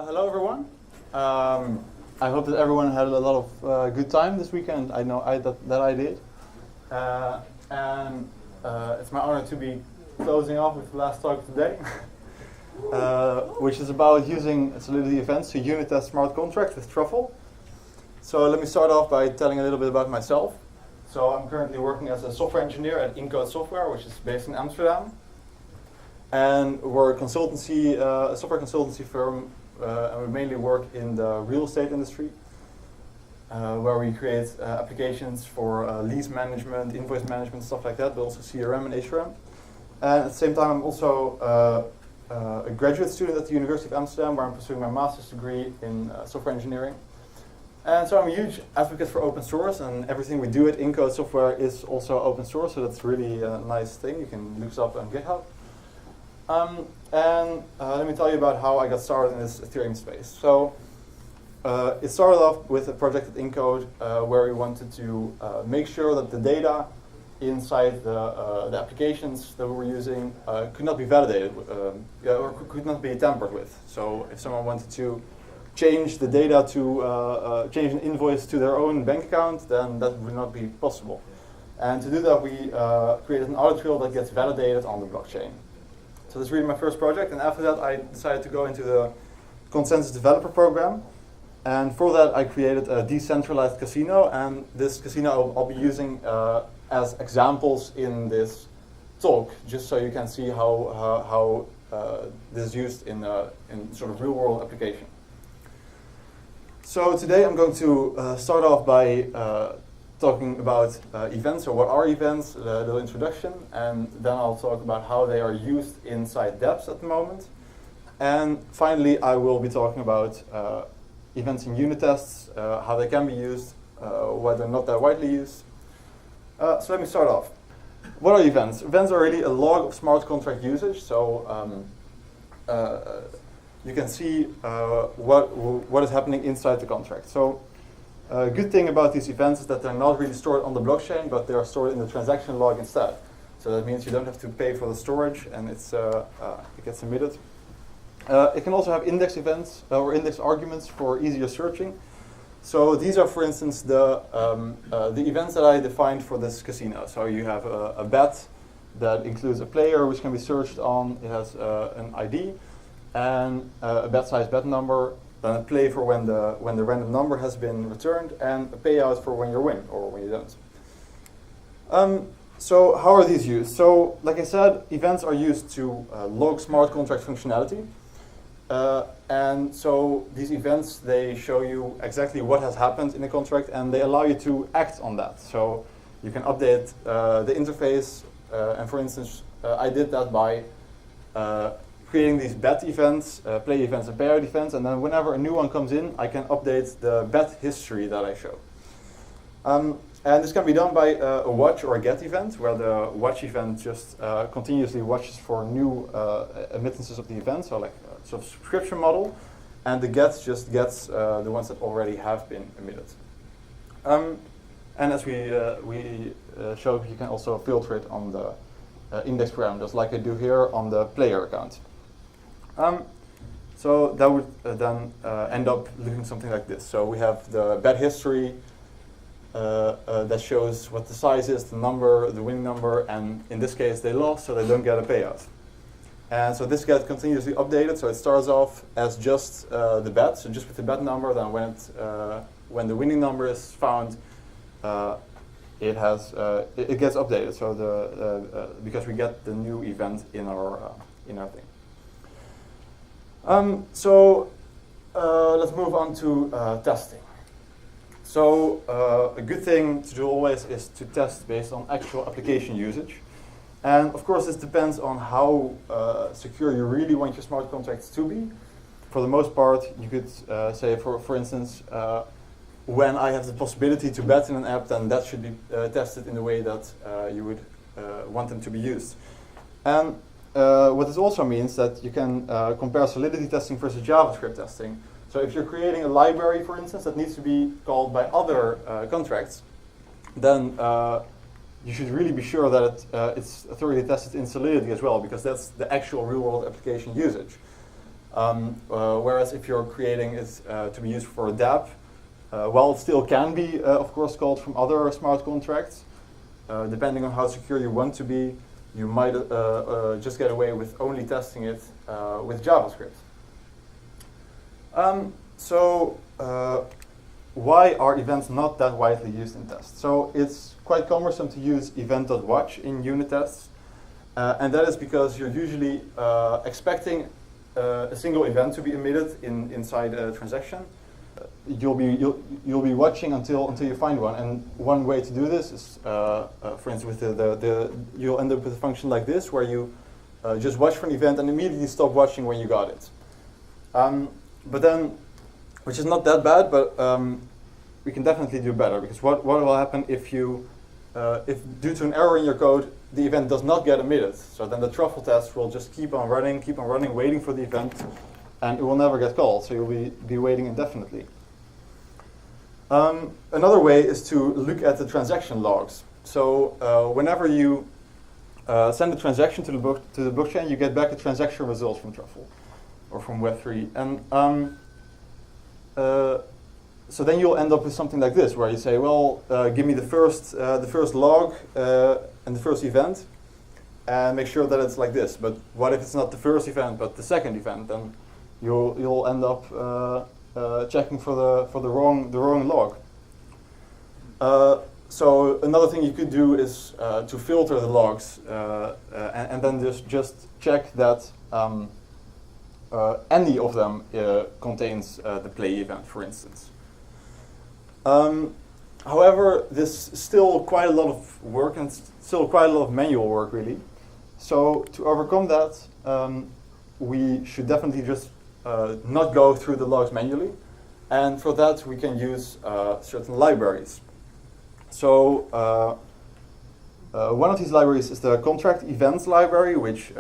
Hello everyone. I hope that everyone had a lot of good time this weekend. I know that I did. And it's my honor to be closing off with the last talk today, which is about using Solidity events to unit test smart contracts with Truffle. So let me start off by telling a little bit about myself. So I'm currently working as a software engineer at Encode Software, which is based in Amsterdam. And we're a consultancy, a software consultancy firm, and we mainly work in the real estate industry, where we create applications for lease management, invoice management, stuff like that, but also CRM and HRM. And at the same time, I'm also a graduate student at the University of Amsterdam, where I'm pursuing my master's degree in software engineering. And so I'm a huge advocate for open source, and everything we do at Encode Software is also open source, so that's really a nice thing. You can look us up on GitHub. Let me tell you about how I got started in this Ethereum space. So it started off with a project at Encode where we wanted to make sure that the data inside the applications that we were using could not be validated or could not be tampered with. So if someone wanted to change the data to change an invoice to their own bank account, then that would not be possible. And to do that, we created an audit trail that gets validated on the blockchain. So that's really my first project, and after that I decided to go into the consensus developer program. And for that I created a decentralized casino, and this casino I'll be using as examples in this talk, just so you can see how this is used in sort of real world application. So today I'm going to start off by talking about events, or what are events, the little introduction, and then I'll talk about how they are used inside dapps at the moment. And finally, I will be talking about events in unit tests, how they can be used, why they're not that widely used. So let me start off. What are events? Events are really a log of smart contract usage, so you can see what is happening inside the contract. So a good thing about these events is that they're not really stored on the blockchain, but they are stored in the transaction log instead. So that means you don't have to pay for the storage, and it gets emitted. It can also have index events or index arguments for easier searching. So these are, for instance, the events that I defined for this casino. So you have a bet that includes a player which can be searched on. It has an ID and a bet size, bet number. Then a play for when the random number has been returned, and a payout for when you win or when you don't. So how are these used? So like I said, events are used to log smart contract functionality. And so these events, they show you exactly what has happened in the contract, and they allow you to act on that. So you can update the interface, and for instance, I did that by creating these bet events, play events and payout events, and then whenever a new one comes in, I can update the bet history that I show. And this can be done by a watch or a get event, where the watch event just continuously watches for new emittances of the event, so like a sort of subscription model, and the get just gets the ones that already have been emitted. And as we showed, you can also filter it on the index parameters, like I do here on the player account. So that would then end up looking something like this. So we have the bet history that shows what the size is, the number, the winning number, and in this case they lost, so they don't get a payout. And so this gets continuously updated, so it starts off as just the bet, so just with the bet number. Then when the winning number is found, it gets updated. So because we get the new event in our thing. So let's move on to testing. So a good thing to do always is to test based on actual application usage. And of course this depends on how secure you really want your smart contracts to be. For the most part, you could say, for instance, when I have the possibility to bet in an app, then that should be tested in the way that you would want them to be used. And what this also means that you can compare Solidity testing versus JavaScript testing. So if you're creating a library, for instance, that needs to be called by other contracts, then you should really be sure that it's thoroughly tested in Solidity as well, because that's the actual real-world application usage. Whereas if you're creating it to be used for a dapp, while it still can be, of course, called from other smart contracts, depending on how secure you want to be, you might just get away with only testing it with JavaScript. Why are events not that widely used in tests? So it's quite cumbersome to use event.watch in unit tests, and that is because you're usually expecting a single event to be emitted inside a transaction. You'll be watching until you find one, and one way to do this is, for instance, with you'll end up with a function like this, where you just watch for an event and immediately stop watching when you got it. But then, which is not that bad, but we can definitely do better, because what will happen if you, if due to an error in your code, the event does not get emitted? So then the truffle test will just keep on running, waiting for the event, and it will never get called. So you'll be waiting indefinitely. Another way is to look at the transaction logs. So whenever you send a transaction to the blockchain, you get back a transaction result from Truffle or from Web3, and so then you'll end up with something like this, where you say, well, give me the first log and the first event, and make sure that it's like this. But what if it's not the first event, but the second event? Then you'll end up checking for the wrong log. So another thing you could do is to filter the logs, and then just check that any of them contains the play event, for instance. However, this is still quite a lot of work, and still quite a lot of manual work, really. So to overcome that, we should definitely just not go through the logs manually, and for that we can use certain libraries. So one of these libraries is the contract events library, which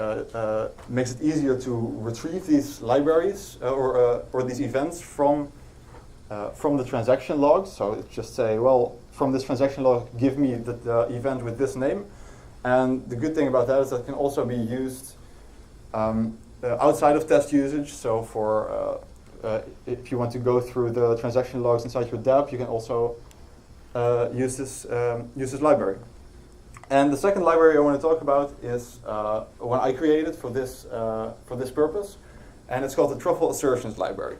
makes it easier to retrieve these libraries or these events from the transaction logs. So it just say, well, from this transaction log, give me the event with this name. And the good thing about that is that it can also be used outside of test usage. So for if you want to go through the transaction logs inside your dapp, you can also use this library. And the second library I want to talk about is one I created for this purpose, and it's called the Truffle assertions library.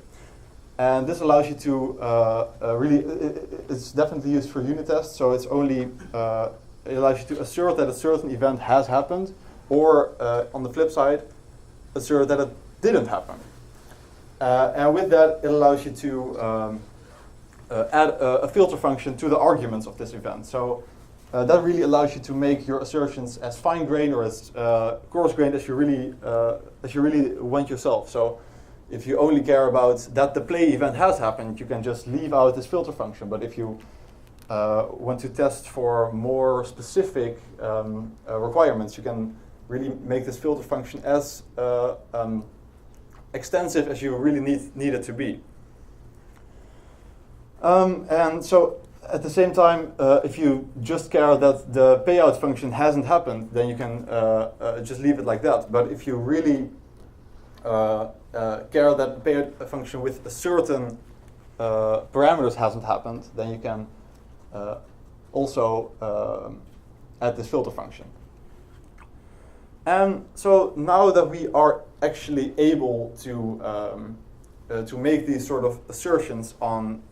And this allows you to it's definitely used for unit tests. So it's only it allows you to assert that a certain event has happened, or on the flip side, assert that it didn't happen. And with that, it allows you to add a filter function to the arguments of this event. So that really allows you to make your assertions as fine-grained or as coarse-grained as you really want yourself. So if you only care about that the play event has happened, you can just leave out this filter function. But if you want to test for more specific requirements, you can really make this filter function as extensive as you really need it to be. And so at the same time, if you just care that the payout function hasn't happened, then you can just leave it like that. But if you really care that the payout function with a certain parameters hasn't happened, then you can also add this filter function. And so now that we are actually able to make these sort of assertions on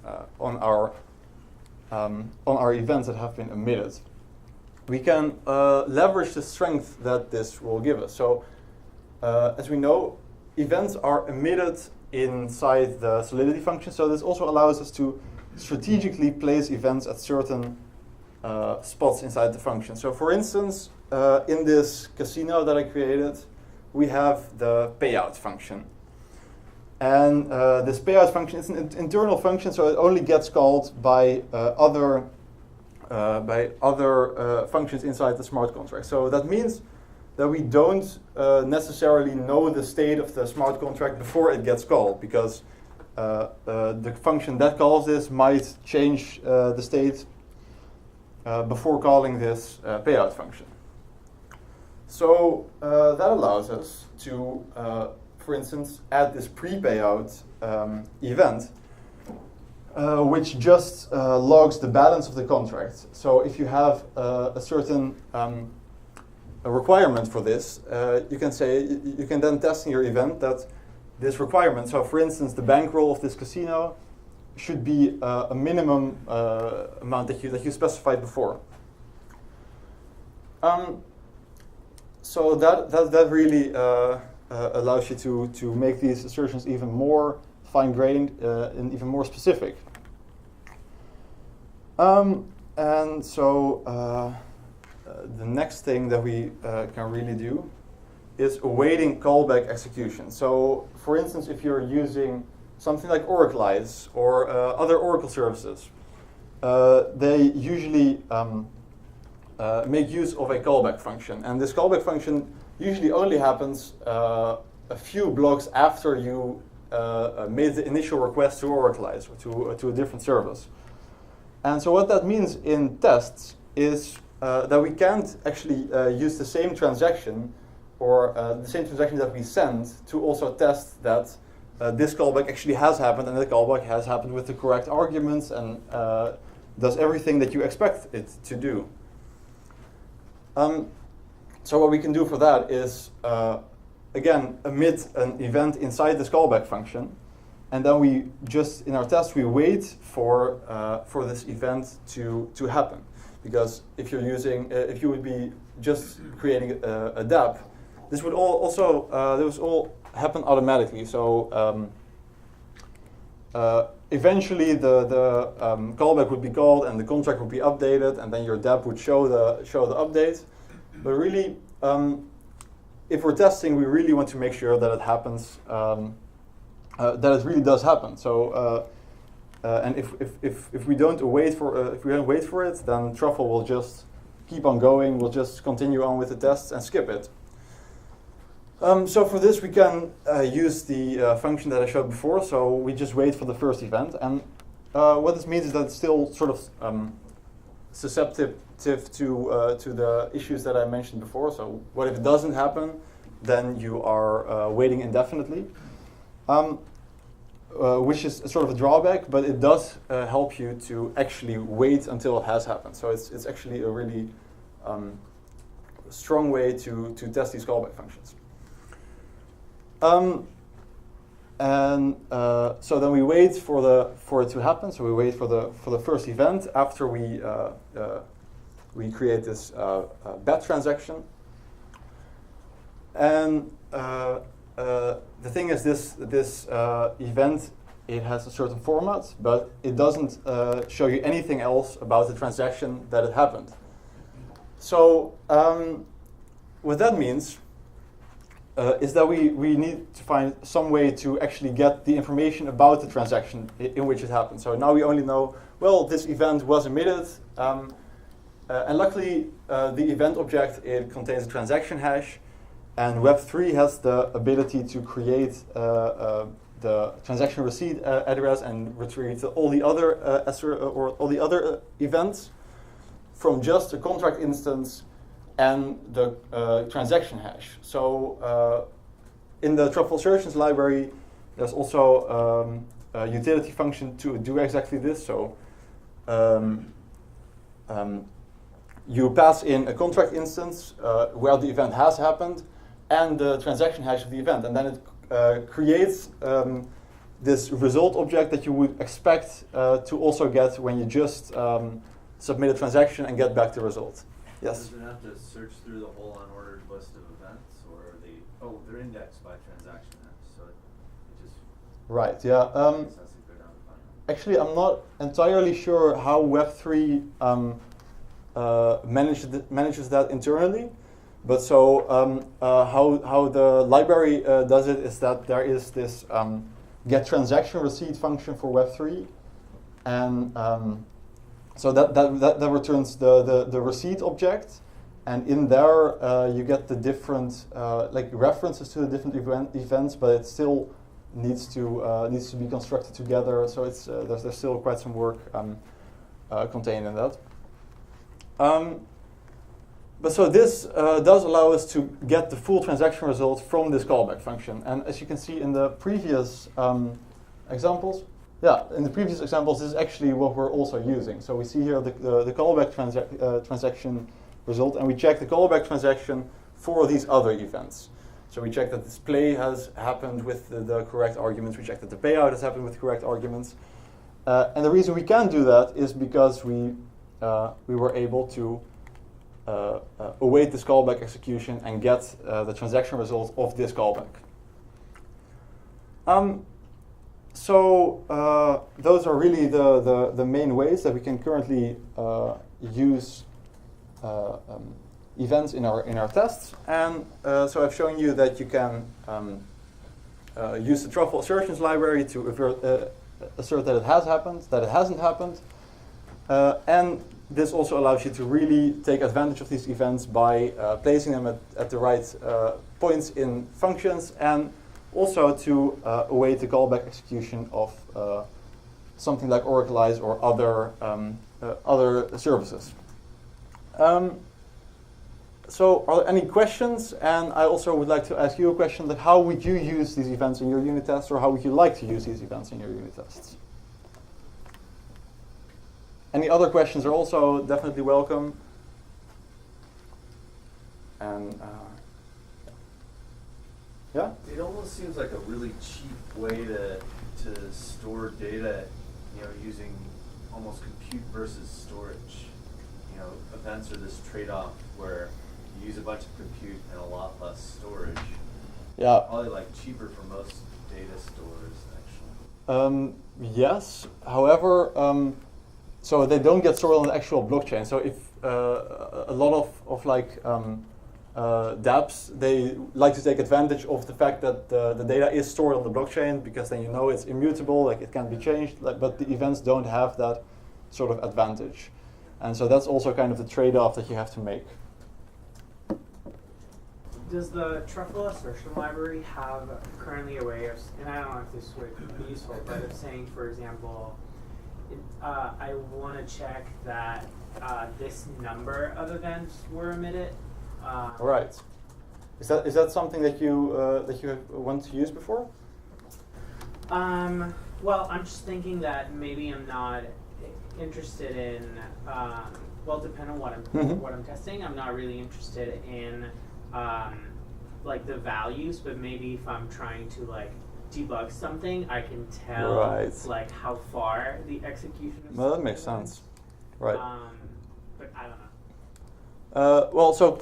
our events that have been emitted, we can leverage the strength that this will give us. So as we know, events are emitted inside the solidity function. So this also allows us to strategically place events at certain spots inside the function. So for instance, in this casino that I created, we have the payout function. And this payout function is an internal function, so it only gets called by other functions inside the smart contract. So that means that we don't necessarily know the state of the smart contract before it gets called, because the function that calls this might change the state before calling this payout function. So that allows us to, for instance, add this pre-payout event, which just logs the balance of the contract. So if you have a certain a requirement for this, you can then test in your event that this requirement, so for instance, the bankroll of this casino should be a minimum amount that you specified before. So that really allows you to make these assertions even more fine-grained and even more specific. And so the next thing that we can really do is awaiting callback execution. So for instance, if you're using something like Oracleize or other Oracle services, they usually make use of a callback function. And this callback function usually only happens a few blocks after you made the initial request to Oracleize or to a different service. And so what that means in tests is that we can't actually use the same transaction or the same transaction that we send to also test that this callback actually has happened and the callback has happened with the correct arguments and does everything that you expect it to do. So what we can do for that is, again, emit an event inside this callback function. And then we just, in our test, we wait for this event to happen. Because if you're using, if you would be just creating a dapp, this would all happen automatically. So eventually the callback would be called and the contract would be updated, and then your dapp would show the update. But really, if we're testing, we really want to make sure that it happens, that it really does happen. So, and if we don't wait for it, then Truffle will just keep on going. We'll just continue on with the tests and skip it. So for this, we can use the function that I showed before. So we just wait for the first event, and what this means is that it's still sort of susceptible to the issues that I mentioned before. So what if it doesn't happen? Then you are waiting indefinitely, which is sort of a drawback, but it does help you to actually wait until it has happened. So it's actually a really strong way to test these callback functions. So then we wait for it to happen. So we wait for the first event after we create this bet transaction. And the thing is, this event, it has a certain format, but it doesn't show you anything else about the transaction that it happened. So what that means is that we need to find some way to actually get the information about the transaction in which it happened. So now we only know, well, this event was emitted, and luckily the event object, it contains a transaction hash, and Web3 has the ability to create the transaction receipt address and retrieve all the other events from just a contract instance and the transaction hash. So in the Truffle assertions library, there's also a utility function to do exactly this. So you pass in a contract instance where the event has happened and the transaction hash of the event, and then it creates this result object that you would expect to also get when you just submit a transaction and get back the result. Yes? Does it have to search through the whole unordered list of events, or are they, they're indexed by transaction hash, so it just... Right, yeah. Actually, I'm not entirely sure how Web3 manages that internally. But so how the library does it is that there is this get transaction receipt function for Web3, and so that returns the receipt object, and in there you get the different like references to the different events, but it still needs to be constructed together. So it's there's still quite some work contained in that. But so this does allow us to get the full transaction result from this callback function. And as you can see in the previous examples, this is actually what we're also using. So we see here the callback transaction result, and we check the callback transaction for these other events. So we check that this play has happened with the correct arguments. We check that the payout has happened with correct arguments. And the reason we can do that is because we were able to await this callback execution and get the transaction result of this callback. So those are really the main ways that we can currently use events in our tests. And so I've shown you that you can use the Truffle assertions library to assert that it has happened, that it hasn't happened. And this also allows you to really take advantage of these events by placing them at the right points in functions, and also to await the callback execution of something like Oracleize or other services. So are there any questions? And I also would like to ask you a question, that how would you use these events in your unit tests, or how would you like to use these events in your unit tests? Any other questions are also definitely welcome. And yeah? It almost seems like a really cheap way to store data, using almost compute versus storage. Events are this trade-off where you use a bunch of compute and a lot less storage. Yeah. Probably cheaper for most data stores, actually. Yes. However, so they don't get stored on the actual blockchain. So if a lot of dapps, they like to take advantage of the fact that the data is stored on the blockchain, because then it's immutable, it can be changed. But the events don't have that sort of advantage. And so that's also kind of the trade-off that you have to make. Does the Truffle assertion library have currently a way of, and I don't know if this would be useful, but of saying, for example, I want to check that this number of events were emitted. Right. Is that something that you have want to use before? Well, I'm just thinking that maybe I'm not interested in. Well, depending on what I'm testing, I'm not really interested in the values, but maybe if I'm trying to debug something, I can tell how far the execution is. Well, that makes sense. Right. But I don't know. Well, so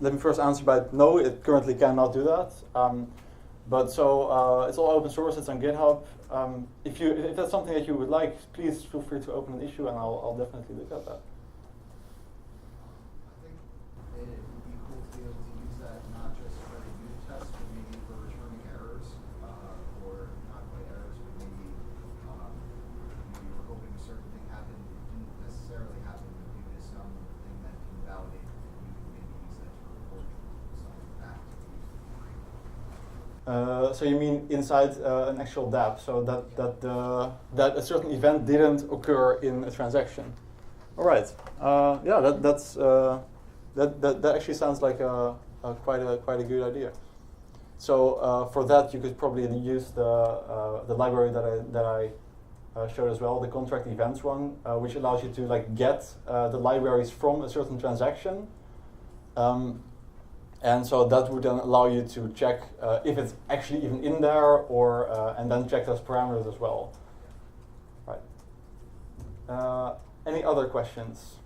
let me first answer by no, it currently cannot do that. But so it's all open source, it's on GitHub. If that's something that you would like, please feel free to open an issue, and I'll definitely look at that. I think it would be cool to be able to use that not just for a unit test, but maybe for returning errors, or not quite errors, but maybe you were hoping a certain thing happened, it didn't necessarily happen due to something that can validate it, and you can maybe use that to report something back to the user. So you mean inside an actual dapp, so that a certain event didn't occur in a transaction. All right. Yeah, that actually sounds like quite a good idea. So for that, you could probably use the library that I showed as well, the contract events one, which allows you to get the libraries from a certain transaction. And so that would then allow you to check if it's actually even in there, or and then check those parameters as well. Right. Any other questions?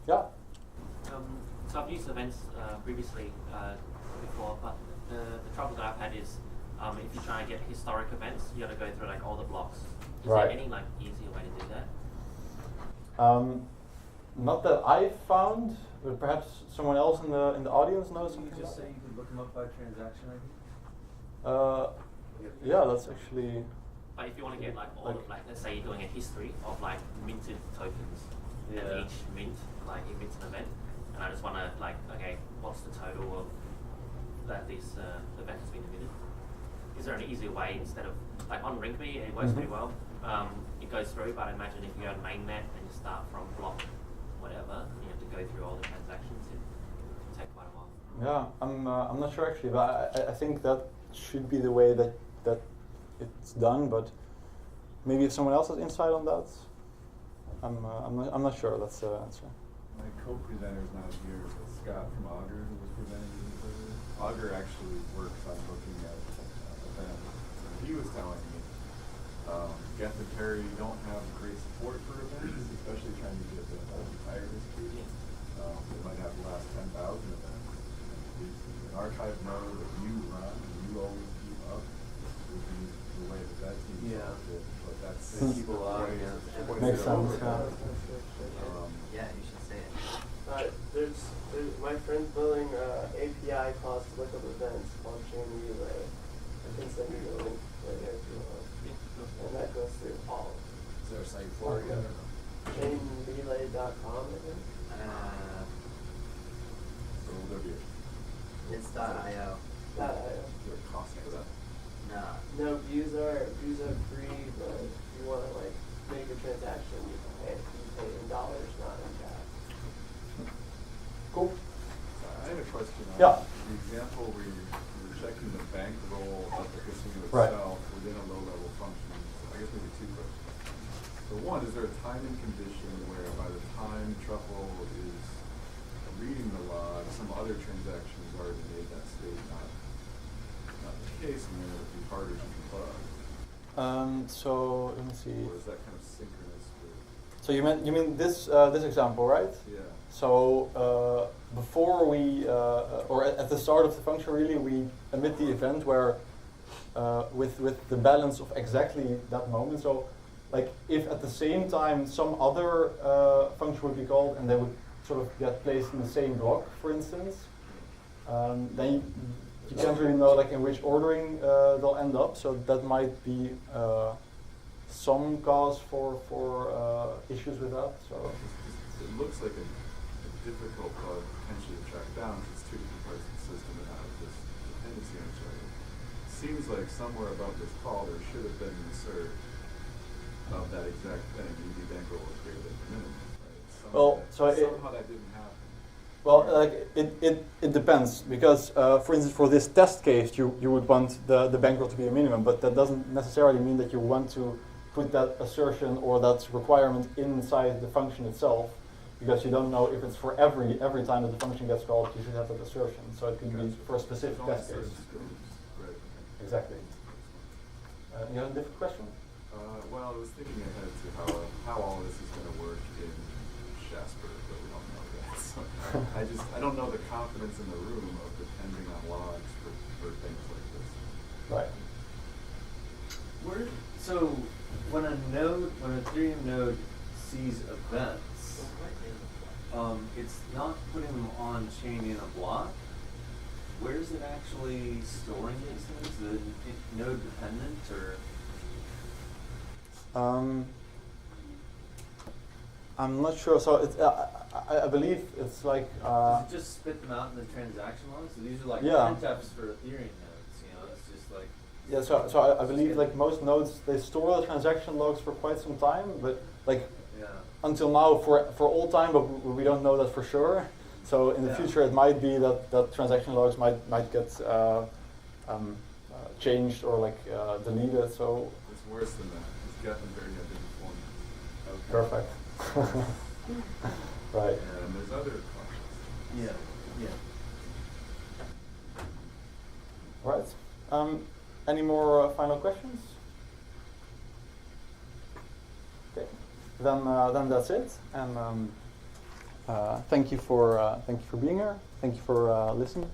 Yeah. So I've used events previously before, but the trouble that I've had is if you're trying to get historic events, you got to go through all the blocks. Is there any easier way to do that? Not that I've found, but perhaps someone else in the audience knows. Can you just say you could look them up by transaction ID? Yeah, that's actually. But if you want to get all of let's say you're doing a history of minted tokens, and each mint emits an event, and I just want to okay, what's the total of that this event has been emitted? Is there an easier way instead of on RinkMe it works pretty well. It goes through, but I imagine if you go to mainnet and you start from block whatever, and you have to go through all the transactions, it can take quite a while. Yeah, I'm not sure actually, but I think that should be the way that it's done. But maybe if someone else has insight on that, I'm not sure. That's the answer. My co-presenter is not here, but Scott from Augur, who was presenting in the earlier. Augur actually works on looking at events. He was telling me, Geth and Perry don't have great support for events, especially trying to get the entire history. They might have the last 10,000 events. An archive node that you run and you always keep up would be the way that team solved it. But that's Keep alive, yeah. Makes sense. Yeah, you should say it. There's my friend's building API calls to look up events called Chain Relay. I can send you the link later if you want. And that goes through all. Is there a site for it? Chainrelay.com, I think. So will there be It's .io. is there a cost for that? No. No, views are free, but if you want to like make a transaction, you pay in dollars, not in cash. Cool. I had a question on Yeah. the example where you were checking the bankroll of the casino Right. itself within a low-level function. I guess maybe two questions. So one, is there a timing condition where by the time Truffle is reading the log, some other transaction has already made that state not the case, and then it would be harder to debug? So let me see. Or is that kind of synchronous with, So you mean this example, right? yeah. So before we, or at the start of the function, really, we emit the event where with the balance of exactly that moment. So, like, if at the same time some other function would be called and they would sort of get placed in the same block, for instance, then you can't really know like in which ordering they'll end up. So that might be some cause for issues with that. So. It looks like a difficult bug potentially to track down because it's two different parts of the system that have this dependency on each other. It seems like somewhere above this call there should have been an assert of that exact thing. ED bankroll is greater than the minimum, right? Well, so somehow that didn't happen. Well, like it depends because, for instance, for this test case, you would want the bankroll to be a minimum, but that doesn't necessarily mean that you want to put that assertion or that requirement inside the function itself, because you don't know if it's for every time that the function gets called, you should have that assertion. So it can be for a specific test case. Right, okay. Exactly. You have a different question? Well, I was thinking ahead to how all this is going to work in Jasper, but we don't know that. So I don't know the confidence in the room of depending on logs for things like this. Right. So when an Ethereum node sees events, it's not putting them on chain in a block. Where is it actually storing these things? Is it node dependent or? I'm not sure. So I believe it's like. Does it just spit them out in the transaction logs? So these are like Yeah. printfs for Ethereum nodes. You know, it's just like. Yeah, so I believe like most nodes, they store the transaction logs for quite some time, but like Yeah. until now for all time, but we don't know that for sure. So in the Yeah. future, it might be that transaction logs might get changed or like deleted. So It's worse than that. It's gotten very different formats. perfect. Right. And there's other functions. Yeah. Yeah. Right. Any more final questions? Okay. Then that's it. And thank you for being here. Thank you for listening.